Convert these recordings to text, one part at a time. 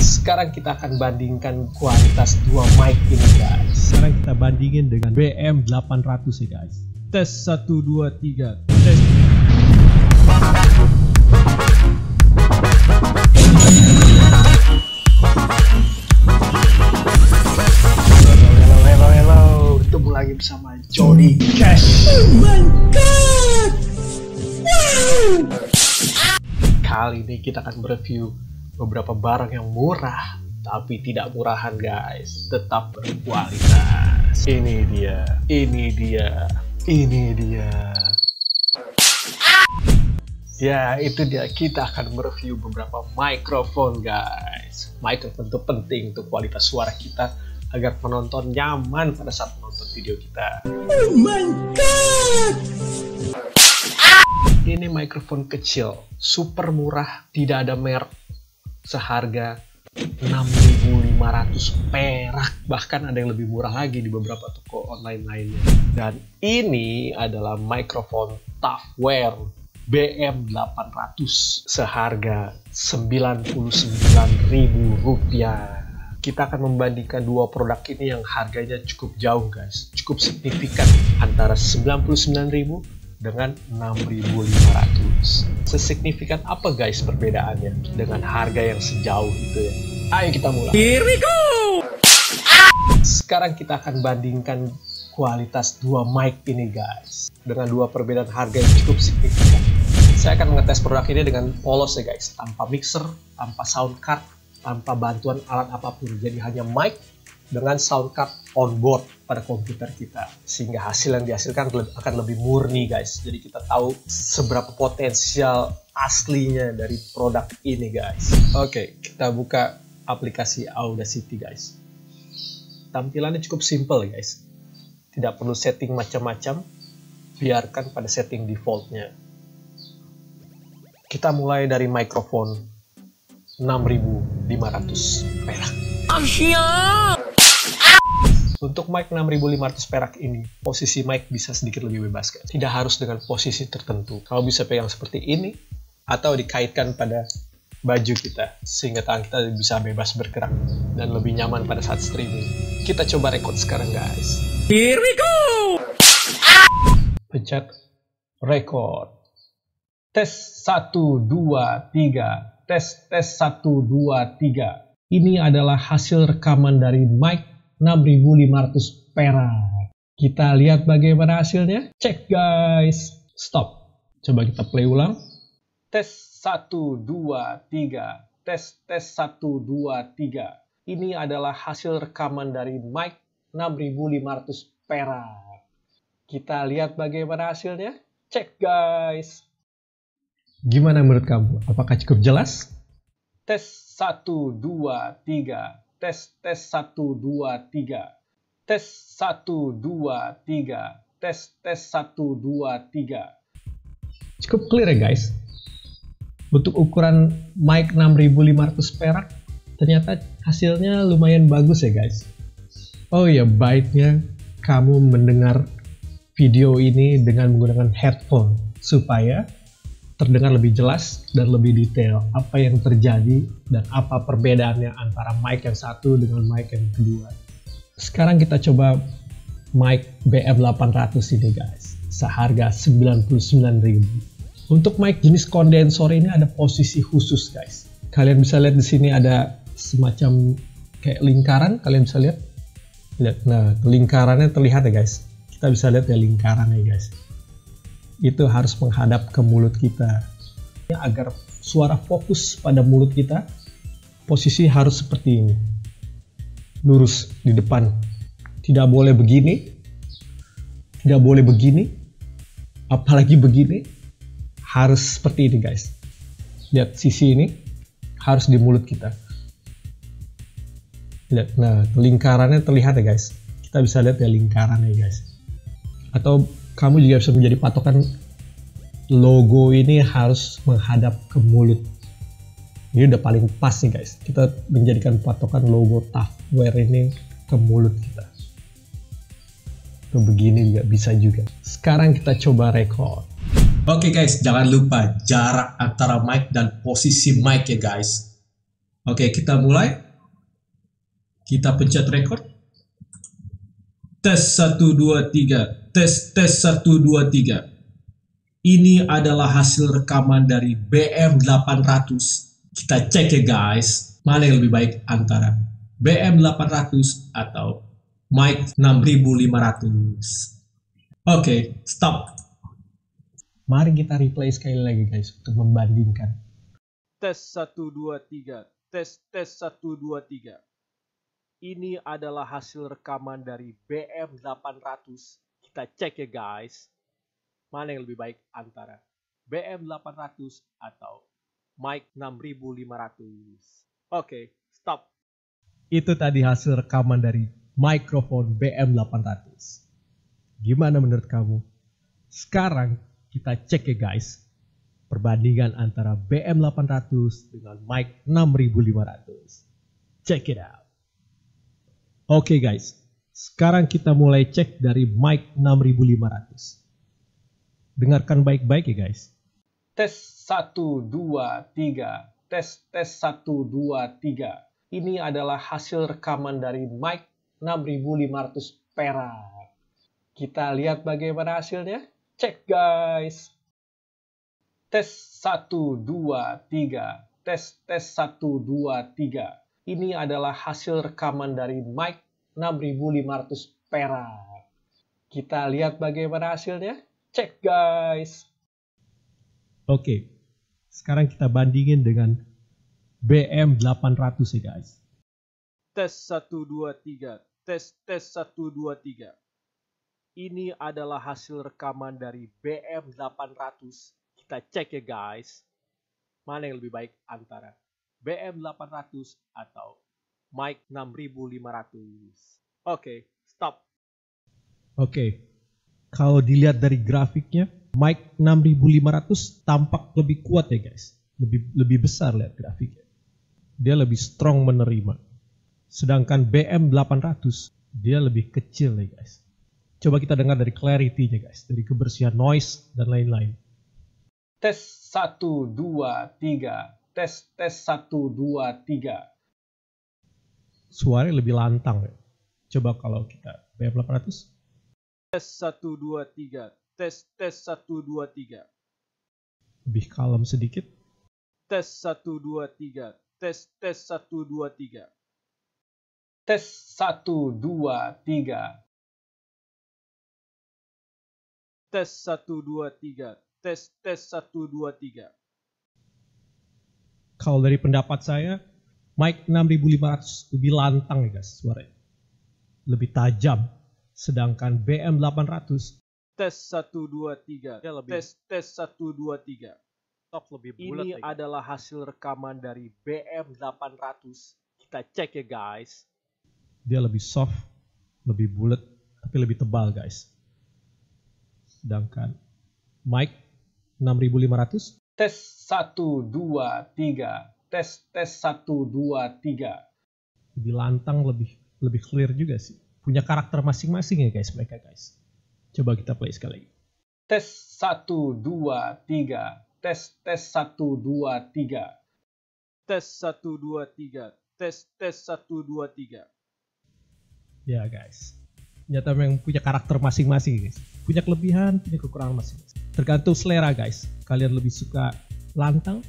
Sekarang kita akan bandingkan kualitas dua mic ini guys. Sekarang kita bandingin dengan BM800 ya guys. Tes 1, 2, 3. Tes. Hello. Ketemu lagi bersama Johnny Cash. Oh my god. Wow. Kali ini kita akan mereview beberapa barang yang murah, tapi tidak murahan guys, tetap berkualitas. Ini dia. Ya, itu dia. Kita akan mereview beberapa mikrofon guys. Mikrofon itu penting untuk kualitas suara kita agar penonton nyaman pada saat menonton video kita. Oh my god. Ini mikrofon kecil, super murah, tidak ada merek, seharga 6.500 perak. Bahkan ada yang lebih murah lagi di beberapa toko online lainnya. Dan ini adalah mikrofon Toughware BM800 seharga Rp99.000. Kita akan membandingkan dua produk ini yang harganya cukup jauh guys, cukup signifikan, antara Rp99.000 dengan Rp6.500. Sesignifikan apa guys perbedaannya dengan harga yang sejauh itu ya? Ayo kita mulai. Here we go! Sekarang kita akan bandingkan kualitas dua mic ini guys, dengan dua perbedaan harga yang cukup signifikan. Saya akan mengetes produk ini dengan polos ya guys, tanpa mixer, tanpa sound card, tanpa bantuan alat apapun. Jadi hanya mic dengan sound card on board pada komputer kita, sehingga hasil yang dihasilkan akan lebih murni guys. Jadi kita tahu seberapa potensial aslinya dari produk ini guys. Oke, kita buka aplikasi Audacity guys. Tampilannya cukup simple guys, tidak perlu setting macam-macam, biarkan pada setting defaultnya. Kita mulai dari mikrofon 6.500 perak. Untuk mic 6.500 perak ini, posisi mic bisa sedikit lebih bebas guys. Tidak harus dengan posisi tertentu. Kalau bisa pegang seperti ini, atau dikaitkan pada baju kita, sehingga tangan kita bisa bebas bergerak dan lebih nyaman pada saat streaming. Kita coba record sekarang guys. Here we go! Pencet record. Tes 1, 2, 3. Tes 1, 2, 3. Ini adalah hasil rekaman dari mic 6.500 perak. Kita lihat bagaimana hasilnya. Cek guys. Stop. Coba kita play ulang. Tes 1, 2, 3. Tes 1, 2, 3. Ini adalah hasil rekaman dari mic 6.500 perak. Kita lihat bagaimana hasilnya. Cek guys. Gimana menurut kamu? Apakah cukup jelas? Tes 1, 2, 3. Tes 1, 2, 3. Tes 1, 2, 3. Tes 1, 2, 3. Cukup clear ya guys. Untuk ukuran mic 6.500 perak, ternyata hasilnya lumayan bagus ya guys. Oh ya, baiknya kamu mendengar video ini dengan menggunakan headphone supaya terdengar lebih jelas dan lebih detail apa yang terjadi dan apa perbedaannya antara mic yang satu dengan mic yang kedua. Sekarang kita coba mic BM800 ini guys, seharga Rp99.000. Untuk mic jenis kondensor ini ada posisi khusus guys. Kalian bisa lihat di sini ada semacam kayak lingkaran, kalian bisa lihat. Nah, lingkarannya terlihat ya guys. Kita bisa lihat ya lingkarannya guys. Itu harus menghadap ke mulut kita. Agar suara fokus pada mulut kita, posisi harus seperti ini. Lurus di depan. Tidak boleh begini. Tidak boleh begini. Apalagi begini. Harus seperti ini guys. Lihat sisi ini. Harus di mulut kita. Lihat, nah lingkarannya terlihat ya guys. Kita bisa lihat ya lingkarannya guys. Atau kamu juga bisa menjadi patokan, logo ini harus menghadap ke mulut. Ini udah paling pas nih guys. Kita menjadikan patokan logo Toughware ini ke mulut kita. Tuh begini juga bisa juga. Sekarang kita coba record. Oke guys, jangan lupa jarak antara mic dan posisi mic ya guys. Oke, kita mulai. Kita pencet record. Tes 1 2 3. Tes 1 2 3. Ini adalah hasil rekaman dari BM800. Kita cek ya guys, mana yang lebih baik antara BM800 atau mic 6500. Oke, stop. Mari kita replay sekali lagi guys untuk membandingkan. Tes 1 2 3. Tes 1 2 3. Ini adalah hasil rekaman dari BM800. Kita cek ya guys, mana yang lebih baik antara BM800 atau mic 6500. Oke, stop. Itu tadi hasil rekaman dari mikrofon BM800. Gimana menurut kamu? Sekarang kita cek ya guys, perbandingan antara BM800 dengan mic 6500. Check it out. Oke guys, sekarang kita mulai cek dari mic 6500. Dengarkan baik-baik ya guys. Tes 1 2 3. Tes 1 2 3. Ini adalah hasil rekaman dari mic 6500 perak. Kita lihat bagaimana hasilnya. Cek guys. Tes 1 2 3. Tes 1 2 3. Ini adalah hasil rekaman dari mic 6500 perak. Kita lihat bagaimana hasilnya. Cek guys. Oke, sekarang kita bandingin dengan BM800 ya guys. Tes 1 2 3. Tes 1 2 3. Ini adalah hasil rekaman dari BM800. Kita cek ya guys, mana yang lebih baik antara BM800 atau mic 6500. Oke, stop. Oke, kalau dilihat dari grafiknya, mic 6500 tampak lebih kuat ya guys. Lebih besar lihat grafiknya. Dia lebih strong menerima. Sedangkan BM800 dia lebih kecil ya guys. Coba kita dengar dari clarity-nya guys, dari kebersihan noise dan lain-lain. Tes 1 2 3. Tes 1 2 3. Suaranya lebih lantang ya. Coba kalau kita BM800. Tes 1 2 3. Tes 1 2 3. Lebih kalem sedikit. Tes 1 2 3. Tes 1 2 3. Tes 1 2 3. Tes 1 2 3. Tes 1 2 3. Kalau dari pendapat saya, mic 6500 lebih lantang ya guys suaranya. Lebih tajam. Sedangkan BM800 tes 1 2 3. Tes 1 2 3. Top lebih bulat. Ini adalah hasil rekaman dari BM800. Kita cek ya guys. Dia lebih soft, lebih bulat, tapi lebih tebal guys. Sedangkan mic 6500 tes 1 2 3. Tes 1 2 3. Lebih lantang, lebih clear juga sih. Punya karakter masing-masing ya guys mereka guys. Coba kita play sekali lagi. Tes 1 2 3. Tes 1 2 3. Tes 1 2 3. Tes 1 2 3. Ya guys, ternyata memang punya karakter masing-masing guys. Punya kelebihan, punya kekurangan masing-masing. Tergantung selera guys. Kalian lebih suka lantang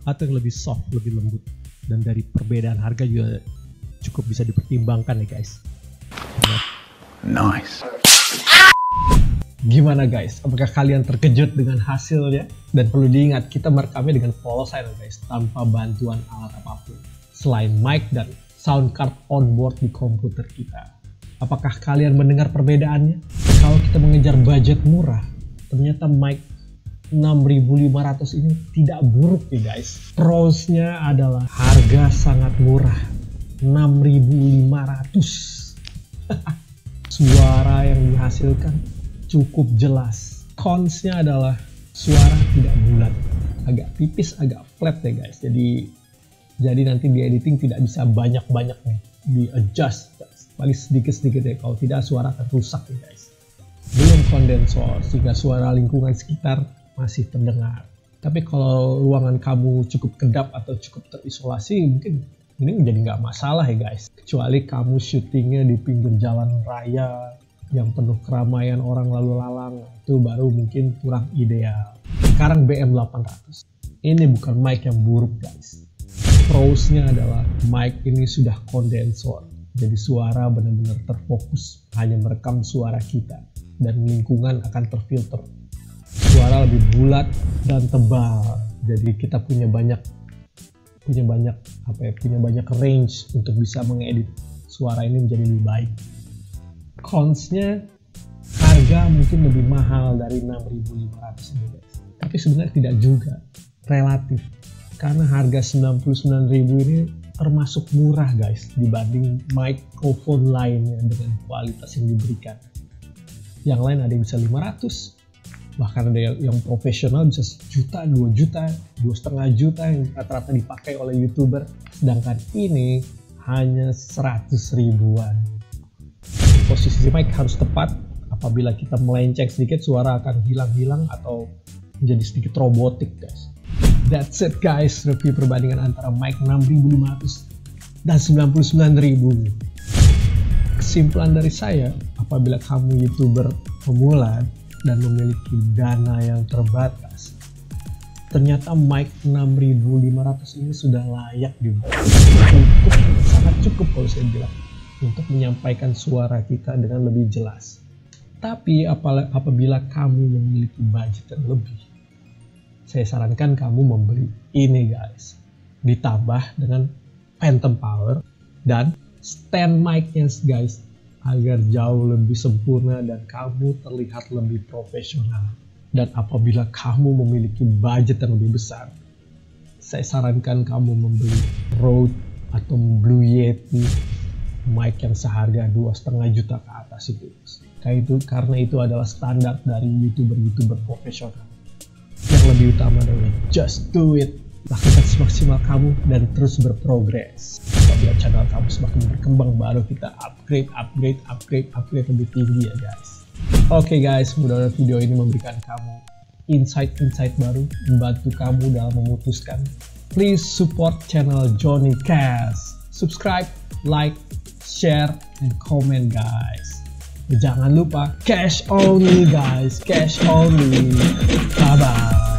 atau yang lebih soft, lebih lembut. Dan dari perbedaan harga juga cukup bisa dipertimbangkan ya guys. Nice. Gimana guys? Apakah kalian terkejut dengan hasilnya? Dan perlu diingat, kita merekamnya dengan full silent guys, tanpa bantuan alat apapun selain mic dan sound card onboard di komputer kita. Apakah kalian mendengar perbedaannya? Kalau kita mengejar budget murah, ternyata mic 6500 ini tidak buruk nih guys. Pros-nya adalah harga sangat murah, 6500. Suara yang dihasilkan cukup jelas. Cons-nya adalah suara tidak bulat, agak tipis, agak flat ya guys. Jadi nanti di editing tidak bisa banyak-banyak nih di adjust, paling sedikit-sedikit ya, kalau tidak suara akan rusak ya guys. Belum kondensor sehingga suara lingkungan sekitar masih terdengar. Tapi kalau ruangan kamu cukup kedap atau cukup terisolasi, mungkin ini menjadi nggak masalah ya guys. Kecuali kamu syutingnya di pinggir jalan raya yang penuh keramaian orang lalu lalang, itu baru mungkin kurang ideal. Sekarang BM800. Ini bukan mic yang buruk guys. Pros-nya adalah mic ini sudah kondensor. Jadi suara benar-benar terfokus, hanya merekam suara kita. Dan lingkungan akan terfilter. Suara lebih bulat dan tebal. Jadi kita punya banyak range untuk bisa mengedit suara ini menjadi lebih baik. Cons-nya, harga mungkin lebih mahal dari 6.500 ini guys. Tapi sebenarnya tidak juga, relatif. Karena harga 99.000 ini termasuk murah guys dibanding microphone lainnya dengan kualitas yang diberikan. Yang lain ada yang bisa 500, bahkan ada yang profesional bisa 1 juta, 2 juta, 2,5 juta yang rata-rata dipakai oleh YouTuber. Sedangkan ini hanya 100 ribuan. Posisi mic harus tepat. Apabila kita melenceng sedikit, suara akan hilang-hilang atau menjadi sedikit robotik guys. That's it guys, review perbandingan antara mic 6.500 dan 99.000. Kesimpulan dari saya, apabila kamu YouTuber pemula dan memiliki dana yang terbatas, ternyata mic 6.500 ini sudah layak dibeli. Sangat cukup kalau saya bilang, untuk menyampaikan suara kita dengan lebih jelas. Tapi apabila kamu memiliki budget yang lebih, saya sarankan kamu membeli ini guys. Ditambah dengan phantom power dan stand mic-nya guys, agar jauh lebih sempurna dan kamu terlihat lebih profesional. Dan apabila kamu memiliki budget yang lebih besar, saya sarankan kamu membeli Rode atau Blue Yeti mic yang seharga 2,5 juta ke atas itu. Karena itu adalah standar dari YouTuber profesional. Yang lebih utama adalah just do it. Lakukan semaksimal kamu dan terus berprogres. Apabila channel kamu semakin berkembang, baru kita upgrade lebih tinggi ya guys. Oke guys, mudah-mudahan video ini memberikan kamu insight baru, membantu kamu dalam memutuskan. Please support channel Johnny Cash. Subscribe, like, share, and comment guys. Jangan lupa cash only guys, cash only. Bye bye.